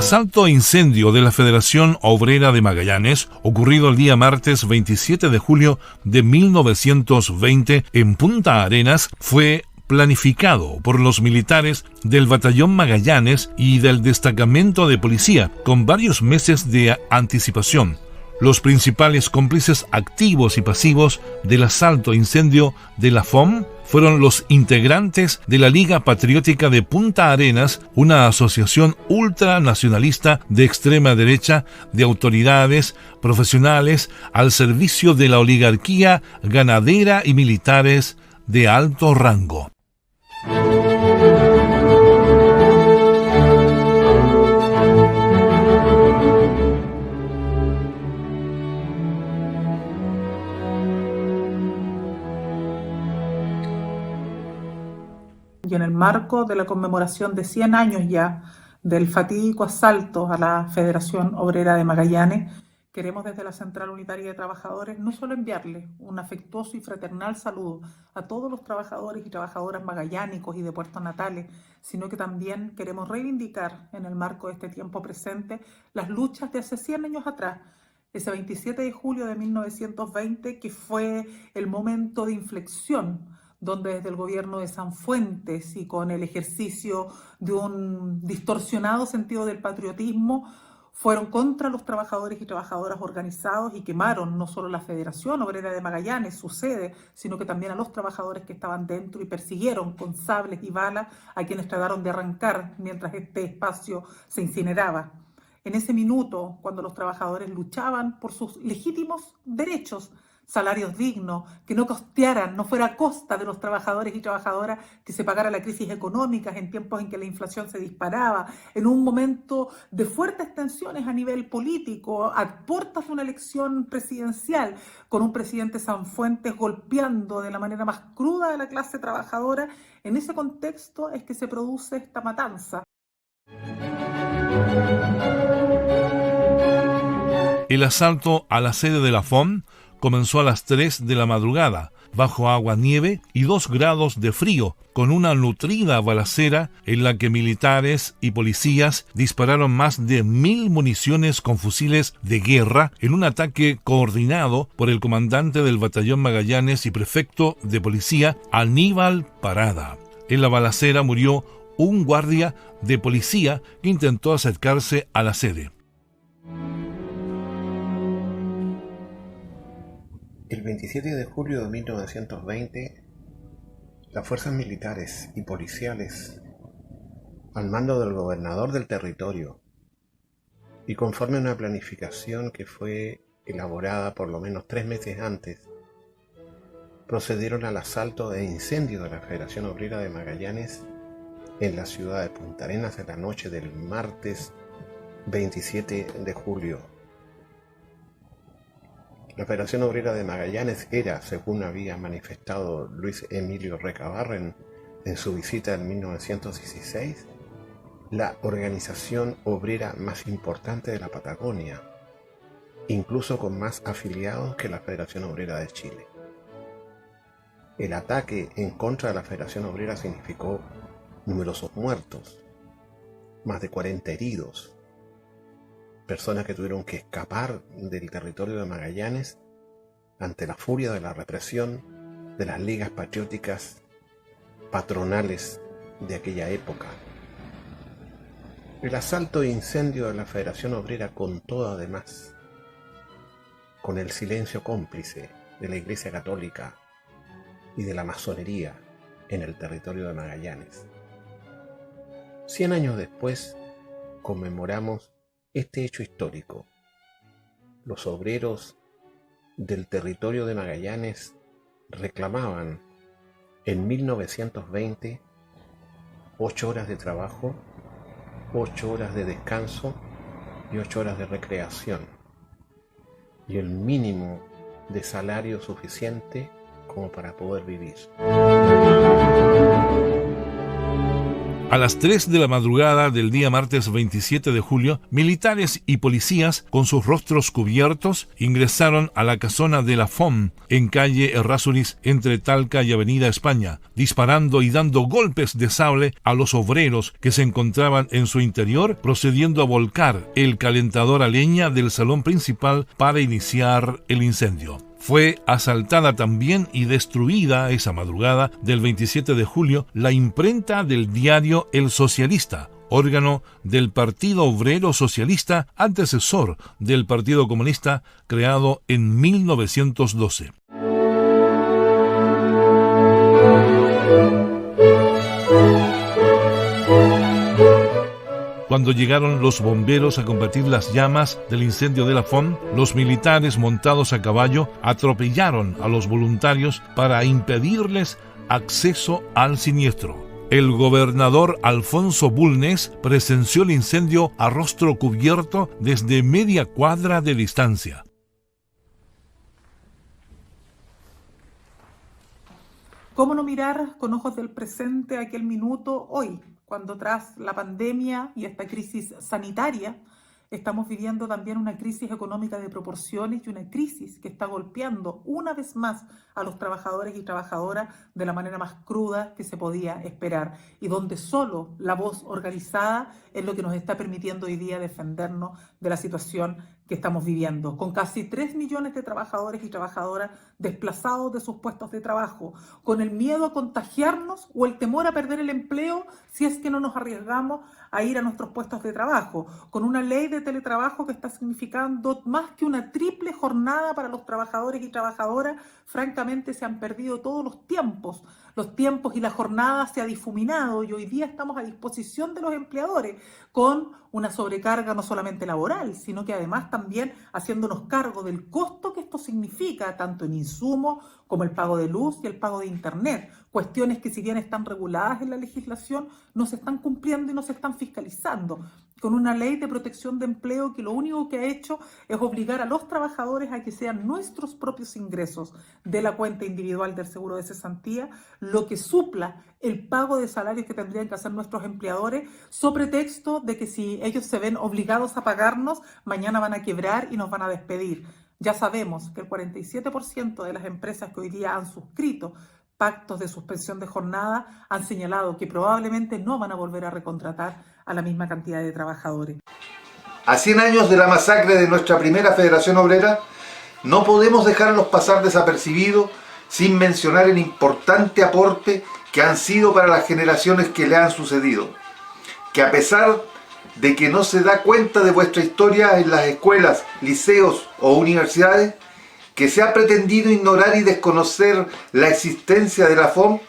asalto e incendio de la Federación Obrera de Magallanes, ocurrido el día martes 27 de julio de 1920 en Punta Arenas, fue planificado por los militares del Batallón Magallanes y del Destacamento de Policía, con varios meses de anticipación. Los principales cómplices activos y pasivos del asalto e incendio de la FOM fueron los integrantes de la Liga Patriótica de Punta Arenas, una asociación ultranacionalista de extrema derecha de autoridades profesionales al servicio de la oligarquía ganadera y militares de alto rango. Y en el marco de la conmemoración de 100 años ya del fatídico asalto a la Federación Obrera de Magallanes, queremos desde la Central Unitaria de Trabajadores no solo enviarles un afectuoso y fraternal saludo a todos los trabajadores y trabajadoras magallánicos y de Puerto Natales, sino que también queremos reivindicar en el marco de este tiempo presente las luchas de hace 100 años atrás, ese 27 de julio de 1920, que fue el momento de inflexión donde desde el gobierno de Sanfuentes y con el ejercicio de un distorsionado sentido del patriotismo, fueron contra los trabajadores y trabajadoras organizados y quemaron no solo la Federación Obrera de Magallanes, su sede, sino que también a los trabajadores que estaban dentro y persiguieron con sables y balas a quienes trataron de arrancar mientras este espacio se incineraba. En ese minuto, cuando los trabajadores luchaban por sus legítimos derechos, salarios dignos, que no costearan, no fuera a costa de los trabajadores y trabajadoras que se pagara la crisis económica en tiempos en que la inflación se disparaba, en un momento de fuertes tensiones a nivel político, a puertas de una elección presidencial, con un presidente Sanfuentes golpeando de la manera más cruda a la clase trabajadora. En ese contexto es que se produce esta matanza. El asalto a la sede de la FOM comenzó a las 3 de la madrugada, bajo agua-nieve y 2 grados de frío, con una nutrida balacera en la que militares y policías dispararon más de 1000 municiones con fusiles de guerra en un ataque coordinado por el comandante del Batallón Magallanes y prefecto de policía, Aníbal Parada. En la balacera murió un guardia de policía que intentó acercarse a la sede. El 27 de julio de 1920, las fuerzas militares y policiales, al mando del gobernador del territorio, y conforme a una planificación que fue elaborada por lo menos 3 meses antes, procedieron al asalto e incendio de la Federación Obrera de Magallanes en la ciudad de Punta Arenas en la noche del martes 27 de julio. La Federación Obrera de Magallanes era, según había manifestado Luis Emilio Recabarren en su visita en 1916, la organización obrera más importante de la Patagonia, incluso con más afiliados que la Federación Obrera de Chile. El ataque en contra de la Federación Obrera significó numerosos muertos, más de 40 heridos, personas que tuvieron que escapar del territorio de Magallanes ante la furia de la represión de las ligas patrióticas patronales de aquella época. El asalto e incendio de la Federación Obrera contó además con el silencio cómplice de la Iglesia Católica y de la masonería en el territorio de Magallanes. 100 años después conmemoramos este hecho histórico. Los obreros del territorio de Magallanes reclamaban en 1920 8 horas de trabajo, 8 horas de descanso y 8 horas de recreación, y el mínimo de salario suficiente como para poder vivir. A las 3 de la madrugada del día martes 27 de julio, militares y policías, con sus rostros cubiertos, ingresaron a la casona de la FOM, en calle Errázuriz, entre Talca y Avenida España, disparando y dando golpes de sable a los obreros que se encontraban en su interior, procediendo a volcar el calentador a leña del salón principal para iniciar el incendio. Fue asaltada también y destruida esa madrugada del 27 de julio la imprenta del diario El Socialista, órgano del Partido Obrero Socialista, antecesor del Partido Comunista, creado en 1912. Cuando llegaron los bomberos a combatir las llamas del incendio de la FOM, los militares montados a caballo atropellaron a los voluntarios para impedirles acceso al siniestro. El gobernador Alfonso Bulnes presenció el incendio a rostro cubierto desde media cuadra de distancia. ¿Cómo no mirar con ojos del presente aquel minuto hoy, cuando tras la pandemia y esta crisis sanitaria estamos viviendo también una crisis económica de proporciones y una crisis que está golpeando una vez más a los trabajadores y trabajadoras de la manera más cruda que se podía esperar y donde solo la voz organizada es lo que nos está permitiendo hoy día defendernos de la situación que estamos viviendo, con casi 3 millones de trabajadores y trabajadoras desplazados de sus puestos de trabajo, con el miedo a contagiarnos o el temor a perder el empleo si es que no nos arriesgamos a ir a nuestros puestos de trabajo, con una ley de teletrabajo que está significando más que una triple jornada para los trabajadores y trabajadoras. Francamente se han perdido todos los tiempos y la jornada se ha difuminado y hoy día estamos a disposición de los empleadores con una sobrecarga no solamente laboral, sino que además también haciéndonos cargo del costo que esto significa, tanto en insumos como el pago de luz y el pago de internet, cuestiones que si bien están reguladas en la legislación, no se están cumpliendo y no se están fiscalizando, con una ley de protección de empleo que lo único que ha hecho es obligar a los trabajadores a que sean nuestros propios ingresos de la cuenta individual del seguro de cesantía, lo que supla el pago de salarios que tendrían que hacer nuestros empleadores, sobre texto de que si ellos se ven obligados a pagarnos, mañana van a quebrar y nos van a despedir. Ya sabemos que el 47% de las empresas que hoy día han suscrito pactos de suspensión de jornada han señalado que probablemente no van a volver a recontratar a la misma cantidad de trabajadores. A 100 años de la masacre de nuestra primera Federación Obrera, no podemos dejarlos pasar desapercibidos sin mencionar el importante aporte que han sido para las generaciones que le han sucedido. Que a pesar de que no se da cuenta de vuestra historia en las escuelas, liceos o universidades, que se ha pretendido ignorar y desconocer la existencia de la FOM,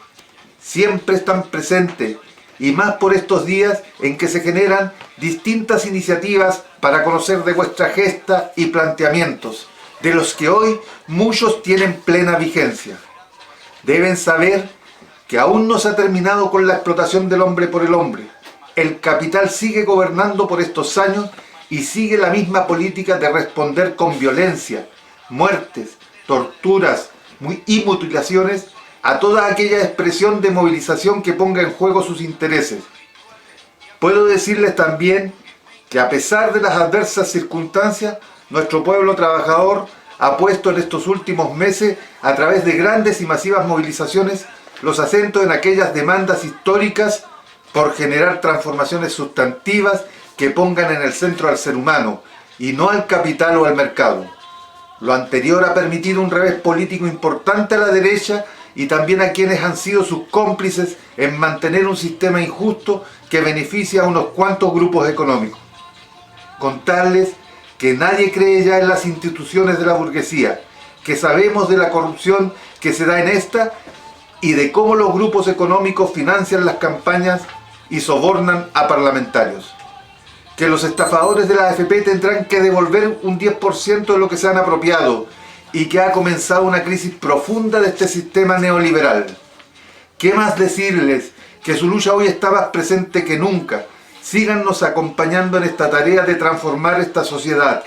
siempre están presentes, y más por estos días en que se generan distintas iniciativas para conocer de vuestra gesta y planteamientos, de los que hoy muchos tienen plena vigencia. Deben saber que aún no se ha terminado con la explotación del hombre por el hombre. El capital sigue gobernando por estos años y sigue la misma política de responder con violencia, muertes, torturas y mutilaciones a toda aquella expresión de movilización que ponga en juego sus intereses. Puedo decirles también que a pesar de las adversas circunstancias, nuestro pueblo trabajador ha puesto en estos últimos meses, a través de grandes y masivas movilizaciones, los acentos en aquellas demandas históricas por generar transformaciones sustantivas que pongan en el centro al ser humano y no al capital o al mercado. Lo anterior ha permitido un revés político importante a la derecha y también a quienes han sido sus cómplices en mantener un sistema injusto que beneficia a unos cuantos grupos económicos. Contarles que nadie cree ya en las instituciones de la burguesía, que sabemos de la corrupción que se da en esta y de cómo los grupos económicos financian las campañas y sobornan a parlamentarios. Que los estafadores de la AFP tendrán que devolver un 10% de lo que se han apropiado y que ha comenzado una crisis profunda de este sistema neoliberal. ¿Qué más decirles? Que su lucha hoy está más presente que nunca. Síganos acompañando en esta tarea de transformar esta sociedad,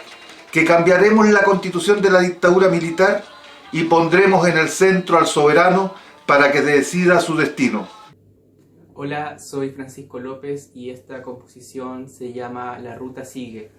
que cambiaremos la constitución de la dictadura militar y pondremos en el centro al soberano para que decida su destino. Hola, soy Francisco López y esta composición se llama La Ruta Sigue.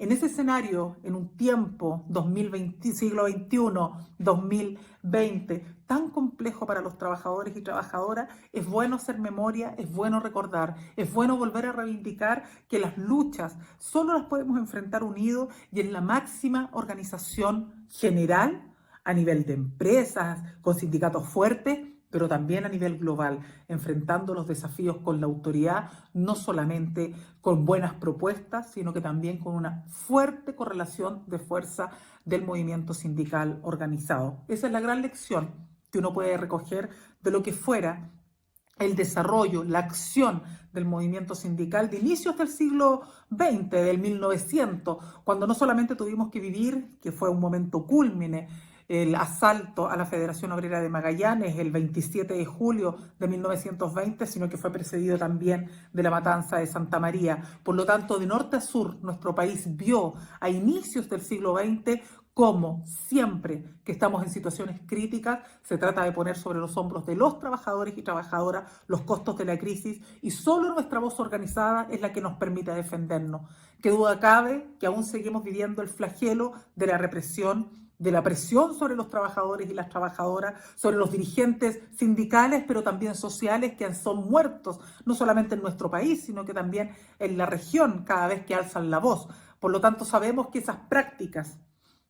En ese escenario, en un tiempo 2020, siglo XXI, 2020, tan complejo para los trabajadores y trabajadoras, es bueno hacer memoria, es bueno recordar, es bueno volver a reivindicar que las luchas solo las podemos enfrentar unidos y en la máxima organización general, a nivel de empresas, con sindicatos fuertes, pero también a nivel global, enfrentando los desafíos con la autoridad, no solamente con buenas propuestas, sino que también con una fuerte correlación de fuerza del movimiento sindical organizado. Esa es la gran lección que uno puede recoger de lo que fuera el desarrollo, la acción del movimiento sindical de inicios del siglo XX, del 1900, cuando no solamente tuvimos que vivir, que fue un momento cúlmine, el asalto a la Federación Obrera de Magallanes el 27 de julio de 1920, sino que fue precedido también de la matanza de Santa María. Por lo tanto, de norte a sur, nuestro país vio a inicios del siglo XX cómo siempre que estamos en situaciones críticas se trata de poner sobre los hombros de los trabajadores y trabajadoras los costos de la crisis y solo nuestra voz organizada es la que nos permite defendernos. Qué duda cabe que aún seguimos viviendo el flagelo de la represión, de la presión sobre los trabajadores y las trabajadoras, sobre los dirigentes sindicales, pero también sociales que son muertos, no solamente en nuestro país, sino que también en la región cada vez que alzan la voz. Por lo tanto, sabemos que esas prácticas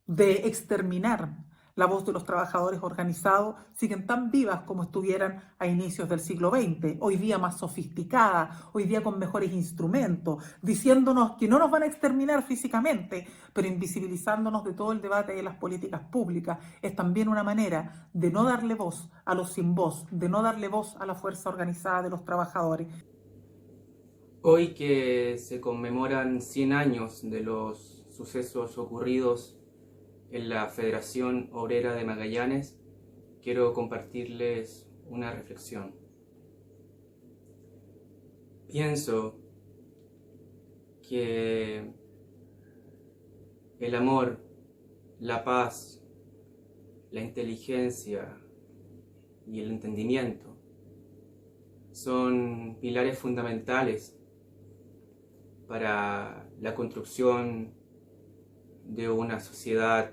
de exterminar la voz de los trabajadores organizados siguen tan vivas como estuvieran a inicios del siglo XX, hoy día más sofisticadas, hoy día con mejores instrumentos, diciéndonos que no nos van a exterminar físicamente, pero invisibilizándonos de todo el debate de las políticas públicas. Es también una manera de no darle voz a los sin voz, de no darle voz a la fuerza organizada de los trabajadores. Hoy que se conmemoran 100 años de los sucesos ocurridos en la Federación Obrera de Magallanes, quiero compartirles una reflexión. Pienso que el amor, la paz, la inteligencia y el entendimiento son pilares fundamentales para la construcción de una sociedad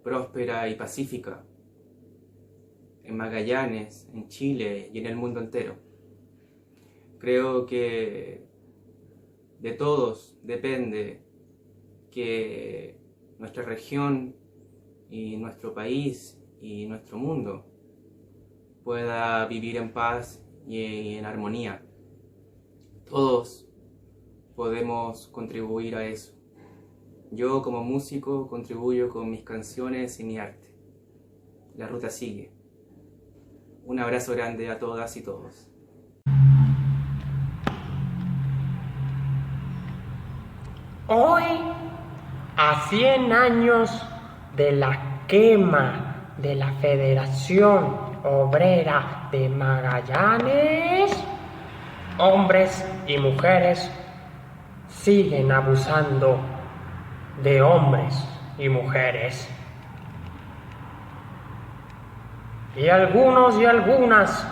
próspera y pacífica en Magallanes, en Chile y en el mundo entero. Creo que de todos depende que nuestra región y nuestro país y nuestro mundo pueda vivir en paz y en armonía. Todos podemos contribuir a eso. Yo como músico contribuyo con mis canciones y mi arte. La ruta sigue. Un abrazo grande a todas y todos. Hoy, a 100 años de la quema de la Federación Obrera de Magallanes, hombres y mujeres siguen abusando de hombres y mujeres. Y algunos y algunas,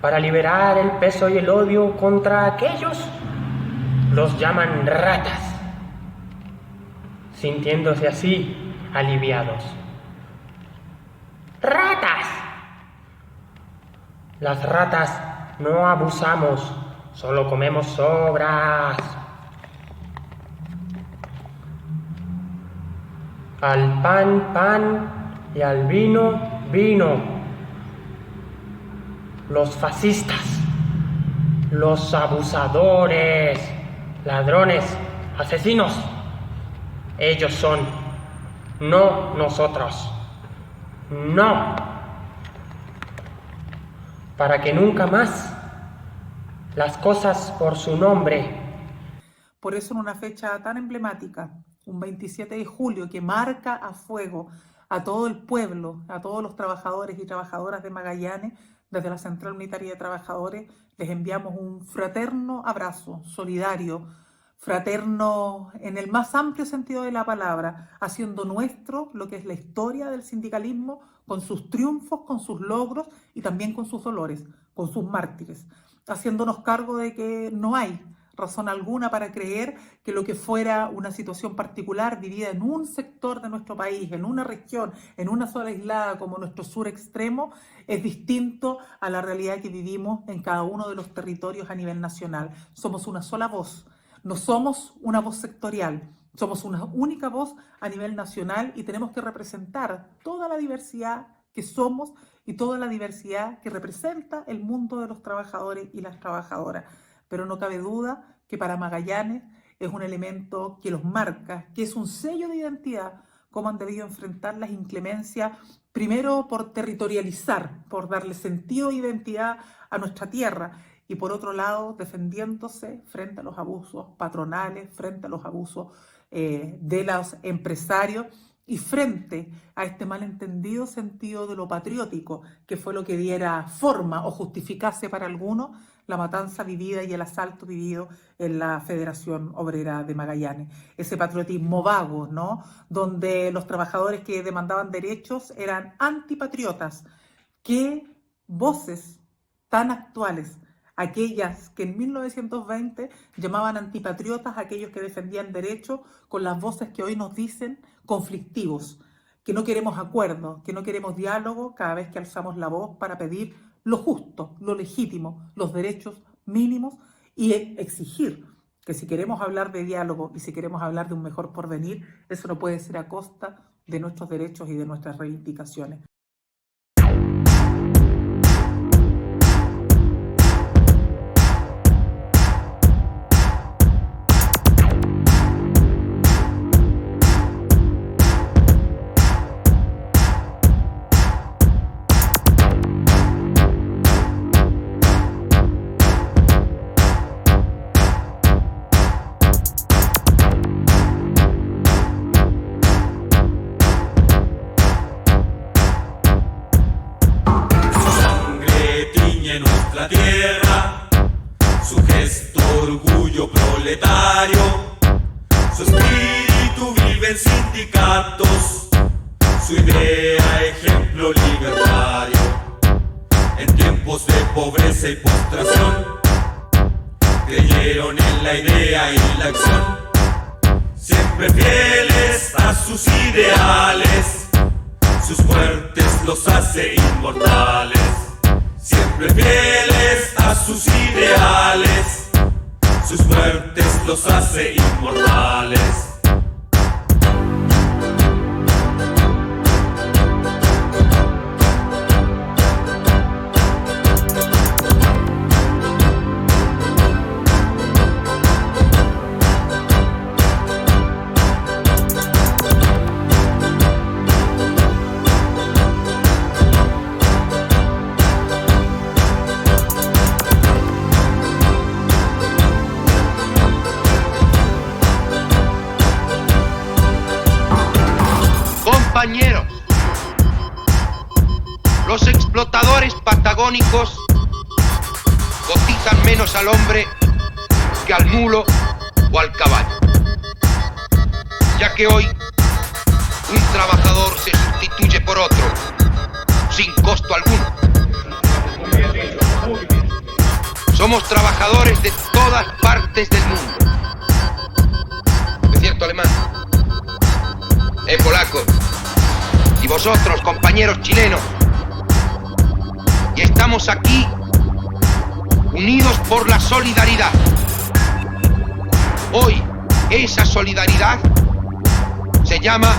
para liberar el peso y el odio contra aquellos, los llaman ratas, sintiéndose así aliviados. ¡Ratas! Las ratas no abusamos, solo comemos sobras. Al pan, pan, y al vino, vino. Los fascistas, los abusadores, ladrones, asesinos, ellos son, no nosotros. No. Para que nunca más las cosas por su nombre. Por eso en una fecha tan emblemática, un 27 de julio que marca a fuego a todo el pueblo, a todos los trabajadores y trabajadoras de Magallanes, desde la Central Unitaria de Trabajadores les enviamos un fraterno abrazo, solidario, fraterno en el más amplio sentido de la palabra, haciendo nuestro lo que es la historia del sindicalismo, con sus triunfos, con sus logros y también con sus dolores, con sus mártires, haciéndonos cargo de que no hay razón alguna para creer que lo que fuera una situación particular vivida en un sector de nuestro país, en una región, en una sola aislada como nuestro sur extremo, es distinto a la realidad que vivimos en cada uno de los territorios a nivel nacional. Somos una sola voz, no somos una voz sectorial, somos una única voz a nivel nacional y tenemos que representar toda la diversidad que somos y toda la diversidad que representa el mundo de los trabajadores y las trabajadoras. Pero no cabe duda que para Magallanes es un elemento que los marca, que es un sello de identidad, cómo han debido enfrentar las inclemencias, primero por territorializar, por darle sentido e identidad a nuestra tierra, y por otro lado defendiéndose frente a los abusos patronales, frente a los abusos de los empresarios y frente a este malentendido sentido de lo patriótico, que fue lo que diera forma o justificase para algunos la matanza vivida y el asalto vivido en la Federación Obrera de Magallanes. Ese patriotismo vago, ¿no? Donde los trabajadores que demandaban derechos eran antipatriotas. ¿Qué voces tan actuales? Aquellas que en 1920 llamaban antipatriotas a aquellos que defendían derechos, con las voces que hoy nos dicen conflictivos, que no queremos acuerdo, que no queremos diálogo cada vez que alzamos la voz para pedir lo justo, lo legítimo, los derechos mínimos y exigir que si queremos hablar de diálogo y si queremos hablar de un mejor porvenir, eso no puede ser a costa de nuestros derechos y de nuestras reivindicaciones. Nuestra tierra, su gesto, orgullo proletario. Su espíritu vive en sindicatos, su idea ejemplo libertario. En tiempos de pobreza y postración, creyeron en la idea y la acción. Siempre fieles a sus ideales, sus muertes los hace inmortales. Siempre fieles a sus ideales, sus muertes los hace inmortales. Compañeros, los explotadores patagónicos cotizan menos al hombre que al mulo o al caballo, ya que hoy un trabajador se sustituye por otro sin costo alguno. Somos trabajadores de todas partes del mundo. ¿Es cierto, alemán? Polaco. Y vosotros, compañeros chilenos. Y estamos aquí unidos por la solidaridad. Hoy esa solidaridad se llama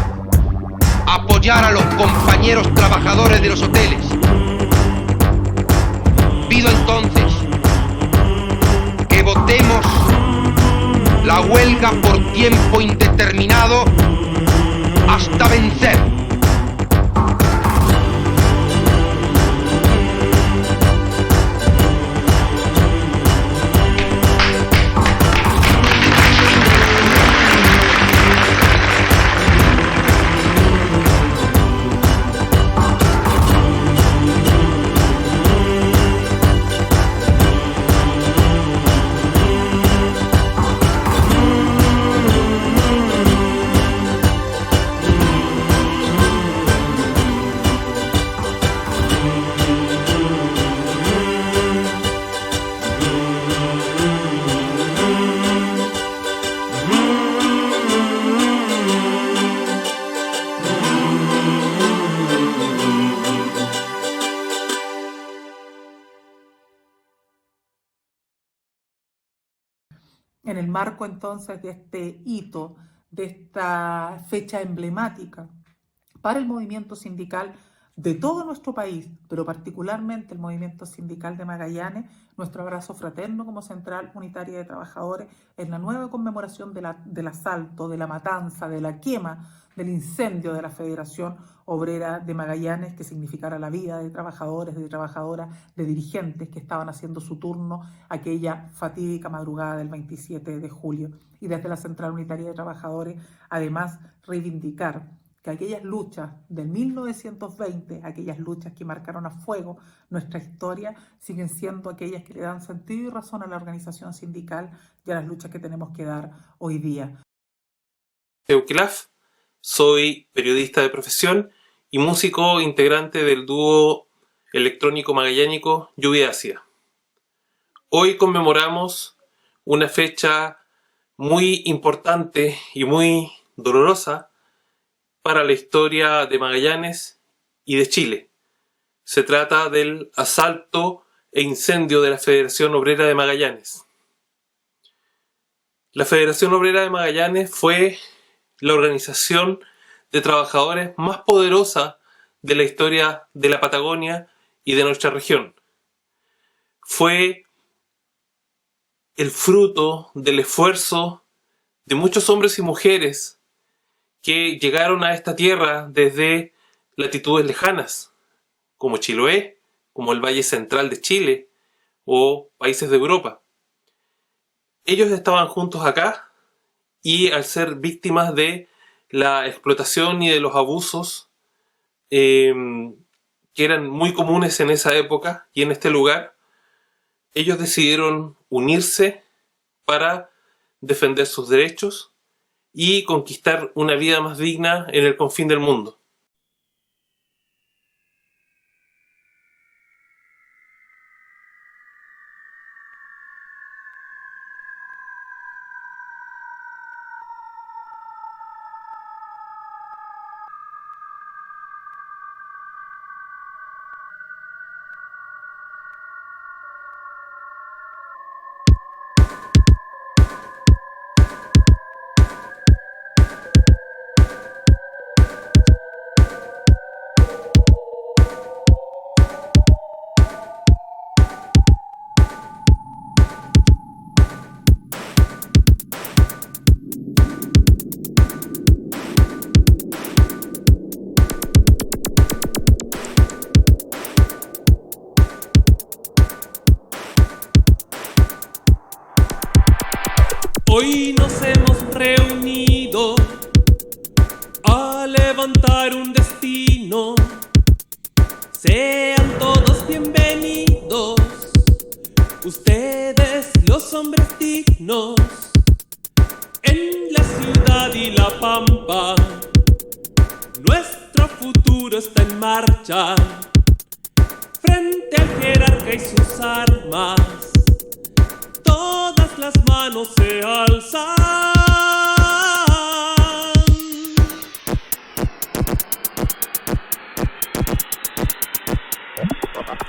apoyar a los compañeros trabajadores de los hoteles. Pido entonces que votemos la huelga por tiempo indeterminado hasta vencer. En el marco entonces de este hito, de esta fecha emblemática para el movimiento sindical de todo nuestro país, pero particularmente el movimiento sindical de Magallanes, nuestro abrazo fraterno como Central Unitaria de Trabajadores en la nueva conmemoración del asalto, de la matanza, de la quema, del incendio de la Federación Obrera de Magallanes, que significara la vida de trabajadores, de trabajadoras, de dirigentes que estaban haciendo su turno aquella fatídica madrugada del 27 de julio. Y desde la Central Unitaria de Trabajadores, además, reivindicar que aquellas luchas de 1920, aquellas luchas que marcaron a fuego nuestra historia, siguen siendo aquellas que le dan sentido y razón a la organización sindical y a las luchas que tenemos que dar hoy día. Euclaf, soy periodista de profesión y músico integrante del dúo electrónico magallánico Lluvia Ácida. Hoy conmemoramos una fecha muy importante y muy dolorosa para la historia de Magallanes y de Chile. Se trata del asalto e incendio de la Federación Obrera de Magallanes. La Federación Obrera de Magallanes fue la organización de trabajadores más poderosa de la historia de la Patagonia y de nuestra región. Fue el fruto del esfuerzo de muchos hombres y mujeres que llegaron a esta tierra desde latitudes lejanas, como Chiloé, como el Valle Central de Chile o países de Europa. Ellos estaban juntos acá y al ser víctimas de la explotación y de los abusos que eran muy comunes en esa época y en este lugar, ellos decidieron unirse para defender sus derechos y conquistar una vida más digna en el confín del mundo. Hoy nos hemos reunido a levantar un destino. Sean todos bienvenidos, ustedes los hombres dignos. En la ciudad y la pampa, nuestro futuro está en marcha. Frente al jerarca y sus armas, todas las manos se alzan.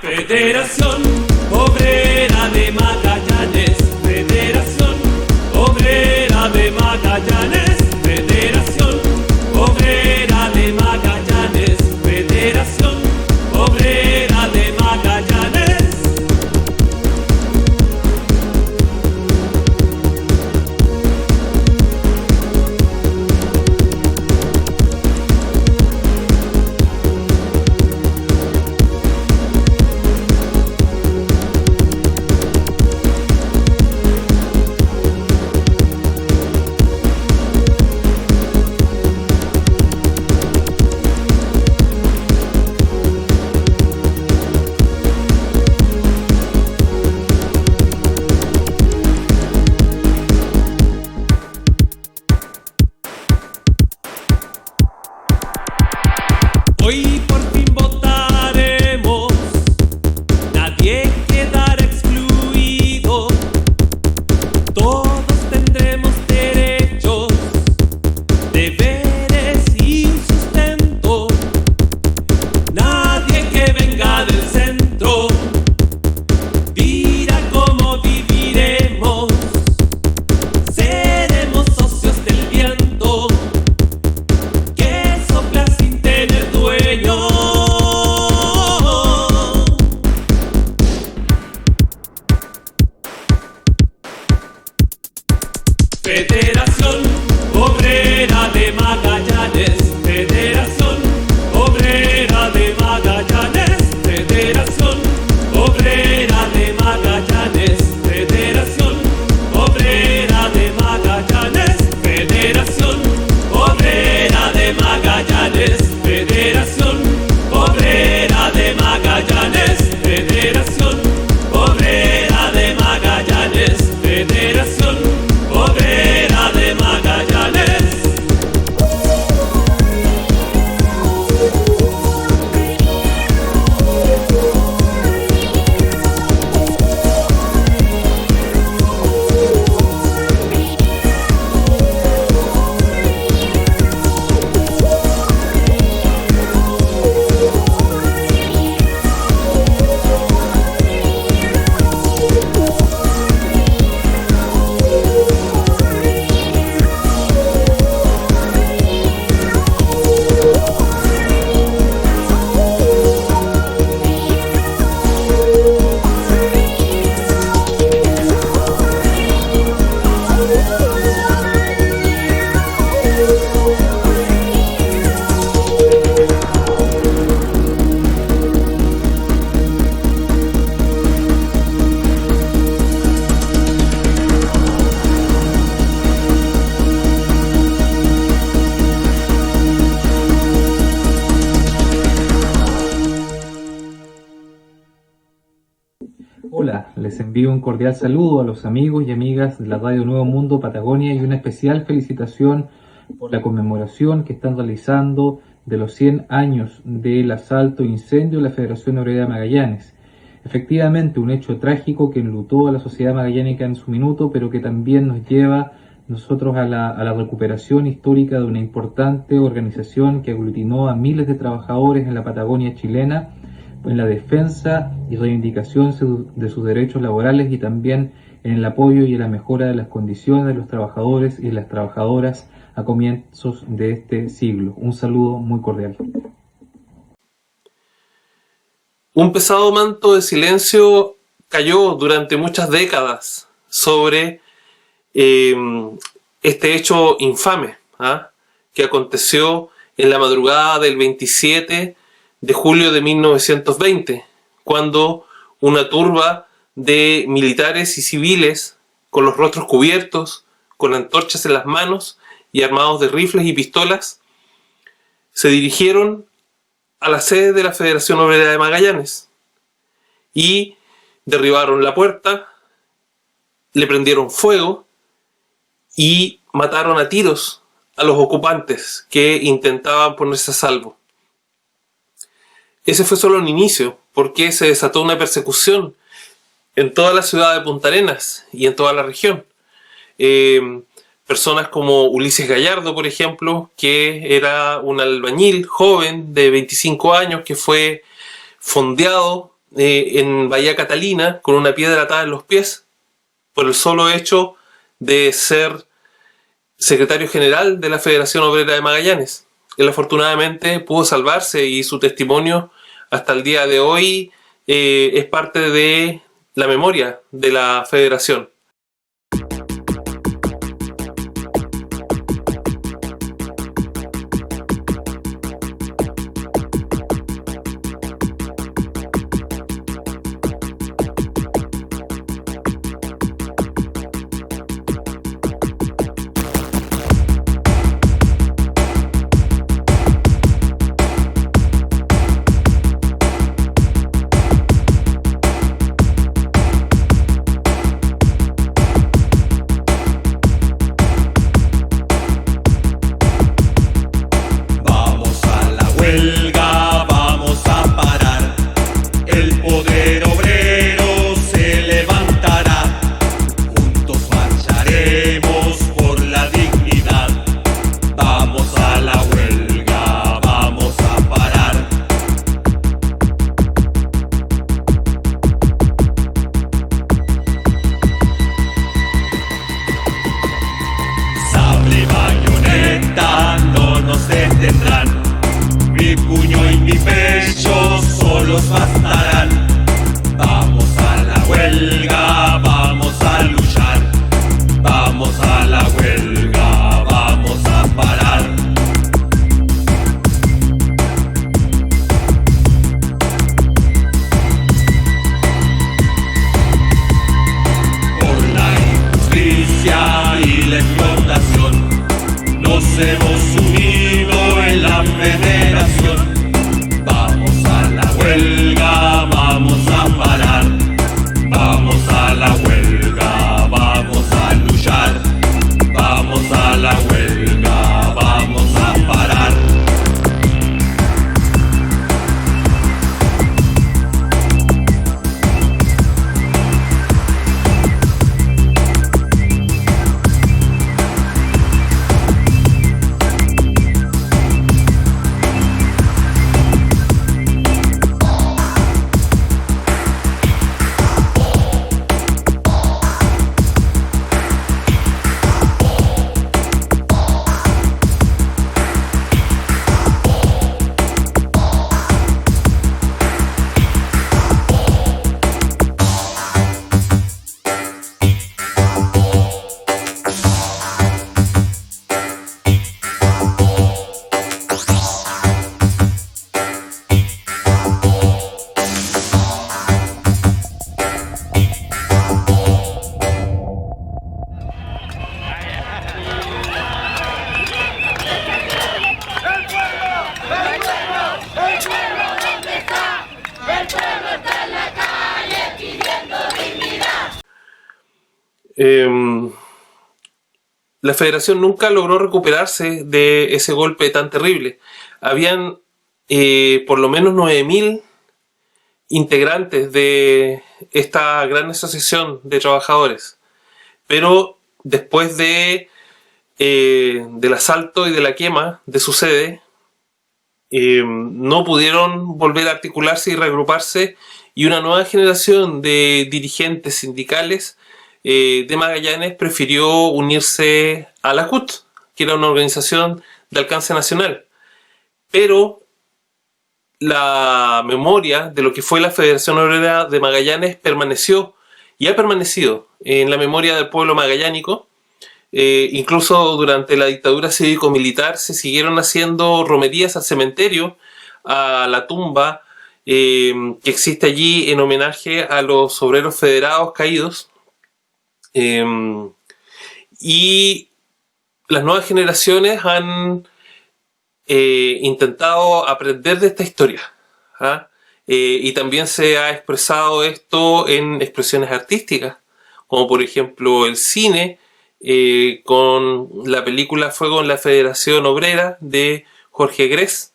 Federación Obrera de Magallanes, Federación Obrera de Magallanes, Federación Obrera de Magallanes, Federación Obrera de Magallanes. Hoy por fin votaremos, nadie quedará excluido, todos tendremos derechos, deberes y un sustento. Nadie que venga del centro dirá cómo viviremos, seremos socios del viento que sopla sin tener dueño. Federación Obrera de Magallanes, Federación Obrera de Magallanes, Federación Obrera de Magallanes, Federación Obrera de Magallanes, Federación Obrera de Magallanes, Federación Obrera de Magallanes, Federación Obrera de Magallanes, Federación Obrera de Magallanes. Les envío un cordial saludo a los amigos y amigas de la Radio Nuevo Mundo Patagonia y una especial felicitación por la conmemoración que están realizando de los 100 años del asalto e incendio de la Federación Obrera de Magallanes. Efectivamente, un hecho trágico que enlutó a la sociedad magallánica en su minuto, pero que también nos lleva nosotros a la recuperación histórica de una importante organización que aglutinó a miles de trabajadores en la Patagonia chilena en la defensa y reivindicación de sus derechos laborales y también en el apoyo y en la mejora de las condiciones de los trabajadores y las trabajadoras a comienzos de este siglo. Un saludo muy cordial. Un pesado manto de silencio cayó durante muchas décadas sobre este hecho infame que aconteció en la madrugada del 27 de julio de 1920, cuando una turba de militares y civiles con los rostros cubiertos, con antorchas en las manos y armados de rifles y pistolas, se dirigieron a la sede de la Federación Obrera de Magallanes y derribaron la puerta, le prendieron fuego y mataron a tiros a los ocupantes que intentaban ponerse a salvo. Ese fue solo un inicio, porque se desató una persecución en toda la ciudad de Punta Arenas y en toda la región. Personas como Ulises Gallardo, por ejemplo, que era un albañil joven de 25 años que fue fondeado en Bahía Catalina con una piedra atada en los pies por el solo hecho de ser secretario general de la Federación Obrera de Magallanes. Él afortunadamente pudo salvarse y su testimonio hasta el día de hoy es parte de la memoria de la Federación. La federación nunca logró recuperarse de ese golpe tan terrible. Habían por lo menos 9.000 integrantes de esta gran asociación de trabajadores, pero después del asalto y de la quema de su sede, no pudieron volver a articularse y reagruparse, y una nueva generación de dirigentes sindicales de Magallanes prefirió unirse a la CUT, que era una organización de alcance nacional. Pero la memoria de lo que fue la Federación Obrera de Magallanes permaneció y ha permanecido en la memoria del pueblo magallánico. Incluso durante la dictadura cívico-militar se siguieron haciendo romerías al cementerio, a la tumba que existe allí en homenaje a los obreros federados caídos. Y las nuevas generaciones han intentado aprender de esta historia, y también se ha expresado esto en expresiones artísticas, como por ejemplo el cine, con la película Fuego en la Federación Obrera de Jorge Gress,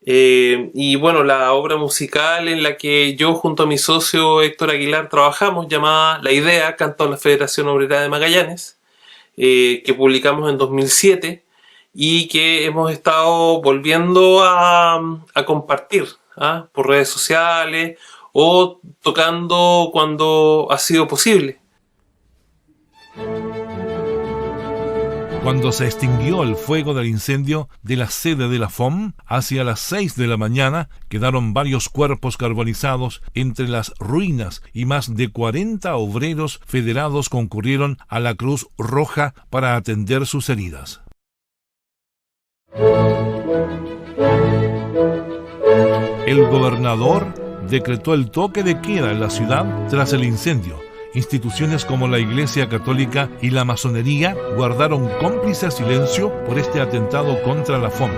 y bueno, la obra musical en la que yo junto a mi socio Héctor Aguilar trabajamos, llamada La Idea, Canto a la Federación Obrera de Magallanes, que publicamos en 2007 y que hemos estado volviendo a compartir por redes sociales o tocando cuando ha sido posible. Cuando se extinguió el fuego del incendio de la sede de la FOM, hacia las 6 de la mañana quedaron varios cuerpos carbonizados entre las ruinas y más de 40 obreros federados concurrieron a la Cruz Roja para atender sus heridas. El gobernador decretó el toque de queda en la ciudad tras el incendio. Instituciones como la Iglesia Católica y la masonería guardaron cómplice silencio por este atentado contra la FOM.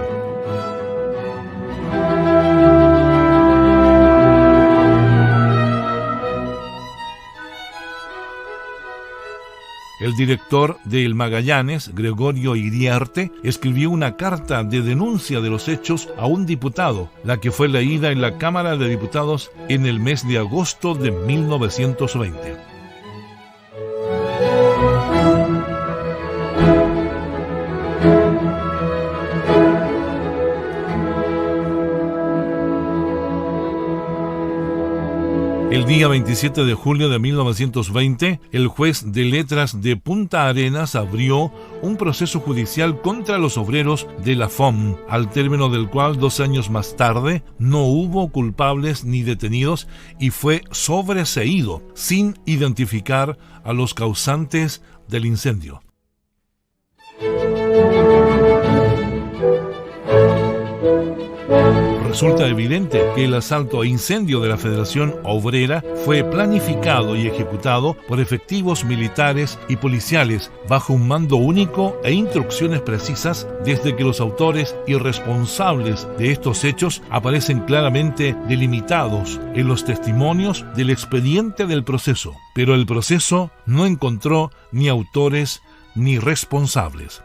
El director del Magallanes, Gregorio Iriarte, escribió una carta de denuncia de los hechos a un diputado, la que fue leída en la Cámara de Diputados en el mes de agosto de 1920. El día 27 de julio de 1920, el juez de letras de Punta Arenas abrió un proceso judicial contra los obreros de la FOM, al término del cual 2 años más tarde no hubo culpables ni detenidos y fue sobreseído sin identificar a los causantes del incendio. Resulta evidente que el asalto e incendio de la Federación Obrera fue planificado y ejecutado por efectivos militares y policiales bajo un mando único e instrucciones precisas, desde que los autores y responsables de estos hechos aparecen claramente delimitados en los testimonios del expediente del proceso. Pero el proceso no encontró ni autores ni responsables.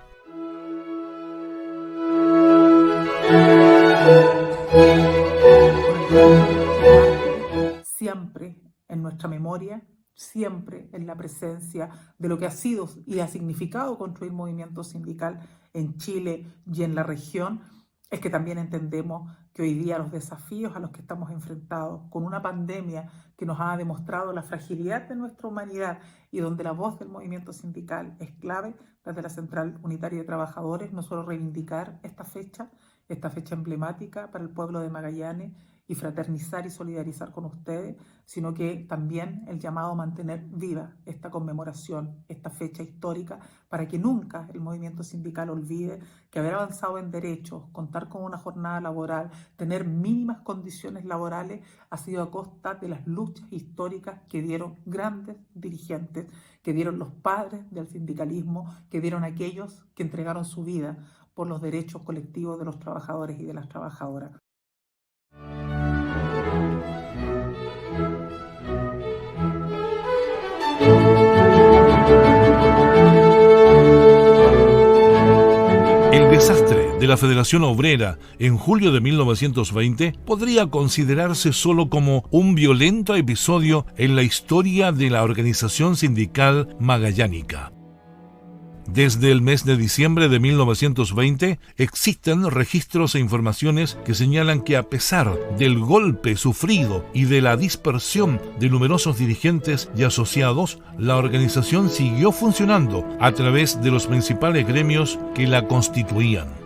Siempre en nuestra memoria, siempre en la presencia de lo que ha sido y ha significado construir movimiento sindical en Chile y en la región, es que también entendemos que hoy día los desafíos a los que estamos enfrentados, con una pandemia que nos ha demostrado la fragilidad de nuestra humanidad y donde la voz del movimiento sindical es clave, desde la Central Unitaria de Trabajadores, no solo reivindicar esta fecha emblemática para el pueblo de Magallanes y fraternizar y solidarizar con ustedes, sino que también el llamado a mantener viva esta conmemoración, esta fecha histórica, para que nunca el movimiento sindical olvide que haber avanzado en derechos, contar con una jornada laboral, tener mínimas condiciones laborales, ha sido a costa de las luchas históricas que dieron grandes dirigentes, que dieron los padres del sindicalismo, que dieron aquellos que entregaron su vida por los derechos colectivos de los trabajadores y de las trabajadoras. desastre de la Federación Obrera en julio de 1920 podría considerarse solo como un violento episodio en la historia de la organización sindical magallánica. Desde el mes de diciembre de 1920 existen registros e informaciones que señalan que a pesar del golpe sufrido y de la dispersión de numerosos dirigentes y asociados, la organización siguió funcionando a través de los principales gremios que la constituían.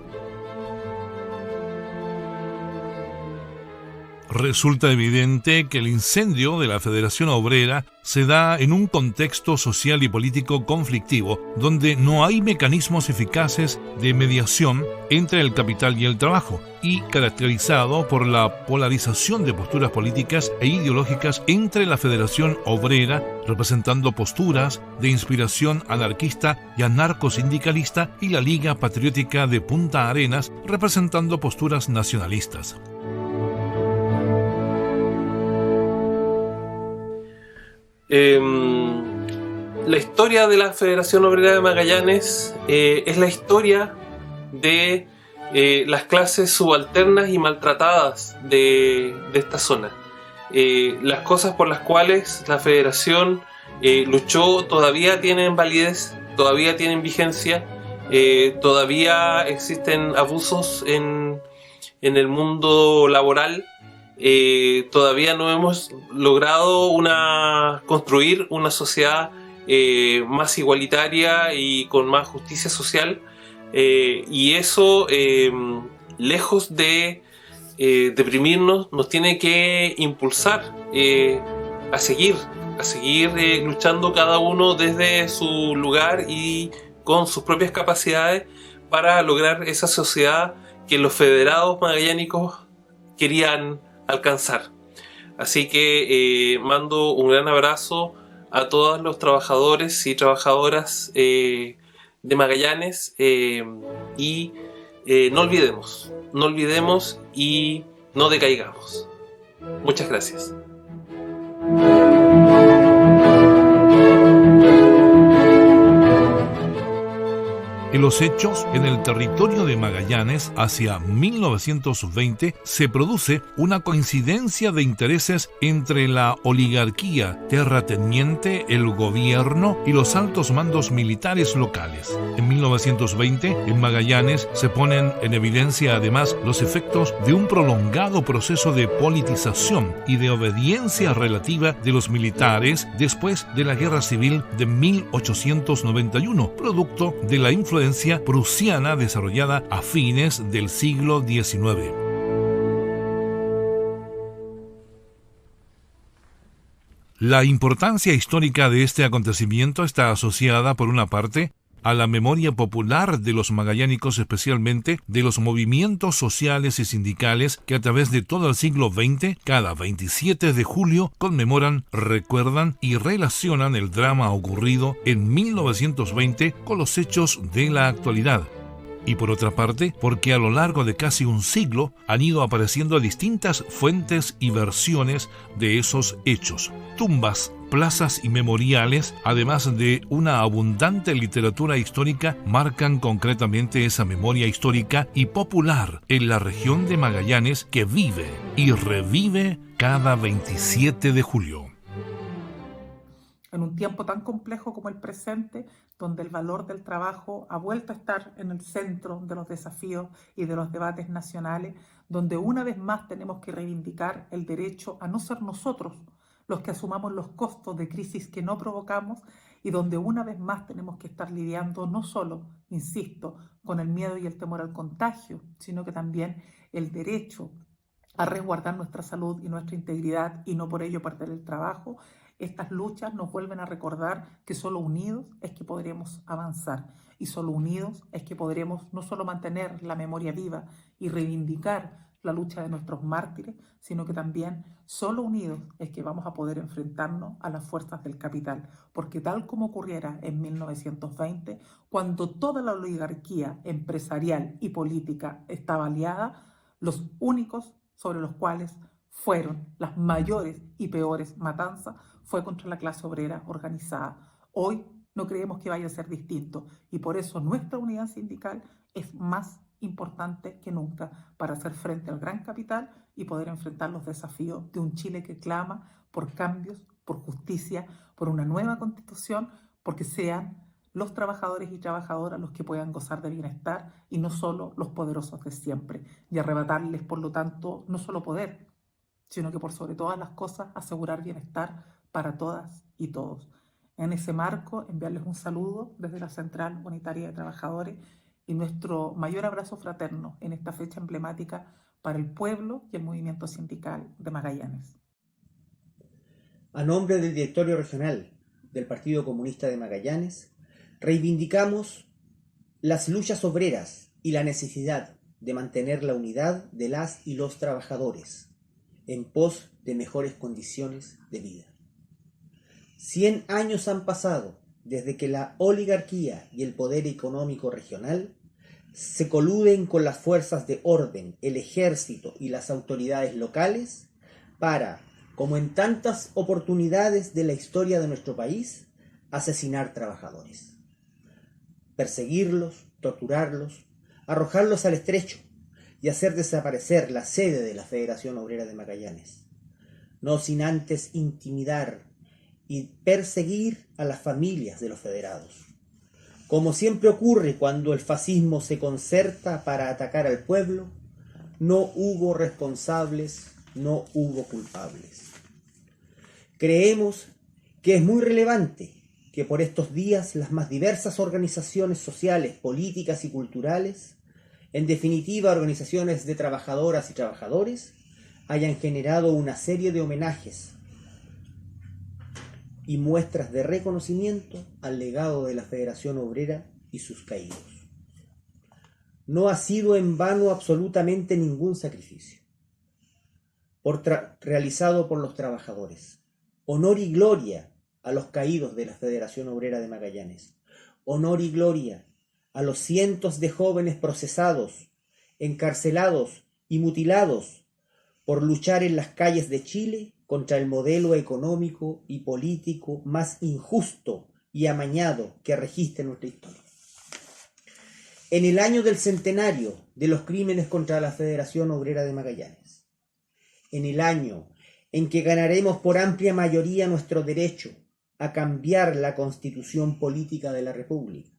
Resulta evidente que el incendio de la Federación Obrera se da en un contexto social y político conflictivo, donde no hay mecanismos eficaces de mediación entre el capital y el trabajo, y caracterizado por la polarización de posturas políticas e ideológicas entre la Federación Obrera, representando posturas de inspiración anarquista y anarcosindicalista, y la Liga Patriótica de Punta Arenas, representando posturas nacionalistas. La historia de la Federación Obrera de Magallanes es la historia de las clases subalternas y maltratadas de esta zona. Las cosas por las cuales la Federación luchó todavía tienen validez, todavía tienen vigencia, todavía existen abusos en el mundo laboral. Todavía no hemos logrado construir una sociedad más igualitaria y con más justicia social, y eso, lejos de deprimirnos, nos tiene que impulsar a seguir luchando cada uno desde su lugar y con sus propias capacidades para lograr esa sociedad que los federados magallánicos querían alcanzar. Así que mando un gran abrazo a todos los trabajadores y trabajadoras de Magallanes, y no olvidemos y no decaigamos. Muchas gracias. En los hechos, en el territorio de Magallanes, hacia 1920, se produce una coincidencia de intereses entre la oligarquía terrateniente, el gobierno y los altos mandos militares locales. En 1920, en Magallanes, se ponen en evidencia además los efectos de un prolongado proceso de politización y de obediencia relativa de los militares después de la Guerra Civil de 1891, producto de la influencia prusiana desarrollada a fines del siglo XIX. La importancia histórica de este acontecimiento está asociada, por una parte, a la memoria popular de los magallánicos, especialmente de los movimientos sociales y sindicales que a través de todo el siglo XX, cada 27 de julio, conmemoran, recuerdan y relacionan el drama ocurrido en 1920 con los hechos de la actualidad. Y por otra parte, porque a lo largo de casi un siglo han ido apareciendo distintas fuentes y versiones de esos hechos. Tumbas, plazas y memoriales, además de una abundante literatura histórica, marcan concretamente esa memoria histórica y popular en la región de Magallanes, que vive y revive cada 27 de julio. En un tiempo tan complejo como el presente, donde el valor del trabajo ha vuelto a estar en el centro de los desafíos y de los debates nacionales, donde una vez más tenemos que reivindicar el derecho a no ser nosotros los que asumamos los costos de crisis que no provocamos, y donde una vez más tenemos que estar lidiando no solo, insisto, con el miedo y el temor al contagio, sino que también el derecho a resguardar nuestra salud y nuestra integridad y no por ello perder el trabajo. Estas luchas nos vuelven a recordar que solo unidos es que podremos avanzar, y solo unidos es que podremos no solo mantener la memoria viva y reivindicar la lucha de nuestros mártires, sino que también solo unidos es que vamos a poder enfrentarnos a las fuerzas del capital, porque tal como ocurriera en 1920, cuando toda la oligarquía empresarial y política estaba aliada, los únicos sobre los cuales fueron las mayores y peores matanzas fue contra la clase obrera organizada. Hoy no creemos que vaya a ser distinto, y por eso nuestra unidad sindical es más importante que nunca para hacer frente al gran capital y poder enfrentar los desafíos de un Chile que clama por cambios, por justicia, por una nueva constitución, porque sean los trabajadores y trabajadoras los que puedan gozar de bienestar y no solo los poderosos de siempre, y arrebatarles, por lo tanto, no solo poder, sino que por sobre todas las cosas asegurar bienestar para todas y todos. En ese marco, enviarles un saludo desde la Central Unitaria de Trabajadores y nuestro mayor abrazo fraterno en esta fecha emblemática para el pueblo y el movimiento sindical de Magallanes. A nombre del Directorio Regional del Partido Comunista de Magallanes, reivindicamos las luchas obreras y la necesidad de mantener la unidad de las y los trabajadores en pos de mejores condiciones de vida. 100 años han pasado desde que la oligarquía y el poder económico regional se coluden con las fuerzas de orden, el ejército y las autoridades locales para, como en tantas oportunidades de la historia de nuestro país, asesinar trabajadores. Perseguirlos, torturarlos, arrojarlos al estrecho y hacer desaparecer la sede de la Federación Obrera de Magallanes, no sin antes intimidar y perseguir a las familias de los federados. Como siempre ocurre cuando el fascismo se concerta para atacar al pueblo, no hubo responsables, no hubo culpables. Creemos que es muy relevante que por estos días las más diversas organizaciones sociales, políticas y culturales, en definitiva organizaciones de trabajadoras y trabajadores, hayan generado una serie de homenajes y muestras de reconocimiento al legado de la Federación Obrera y sus caídos. No ha sido en vano absolutamente ningún sacrificio realizado por los trabajadores. Honor y gloria a los caídos de la Federación Obrera de Magallanes. Honor y gloria a los cientos de jóvenes procesados, encarcelados y mutilados por luchar en las calles de Chile contra el modelo económico y político más injusto y amañado que registra nuestra historia. En el año del centenario de los crímenes contra la Federación Obrera de Magallanes, en el año en que ganaremos por amplia mayoría nuestro derecho a cambiar la constitución política de la República,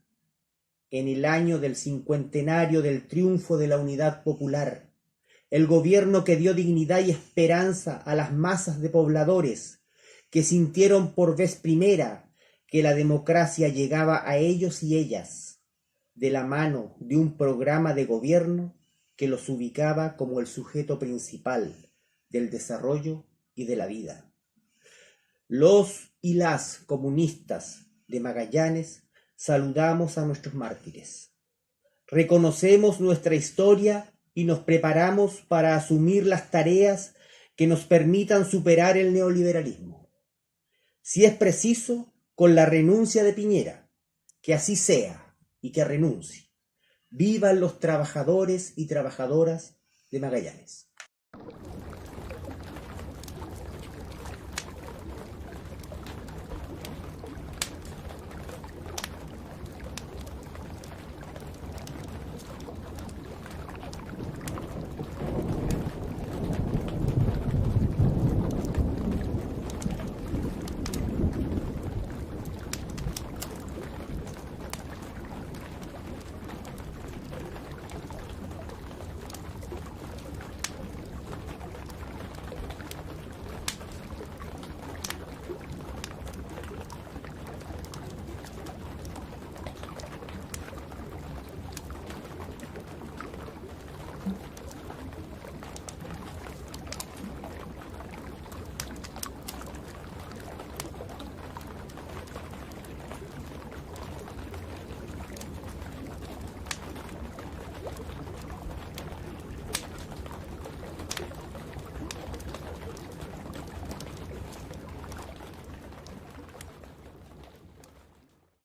en el año del cincuentenario del triunfo de la unidad popular, el gobierno que dio dignidad y esperanza a las masas de pobladores que sintieron por vez primera que la democracia llegaba a ellos y ellas, de la mano de un programa de gobierno que los ubicaba como el sujeto principal del desarrollo y de la vida. Los y las comunistas de Magallanes saludamos a nuestros mártires. Reconocemos nuestra historia y nos preparamos para asumir las tareas que nos permitan superar el neoliberalismo. Si es preciso, con la renuncia de Piñera, que así sea y que renuncie. Vivan los trabajadores y trabajadoras de Magallanes.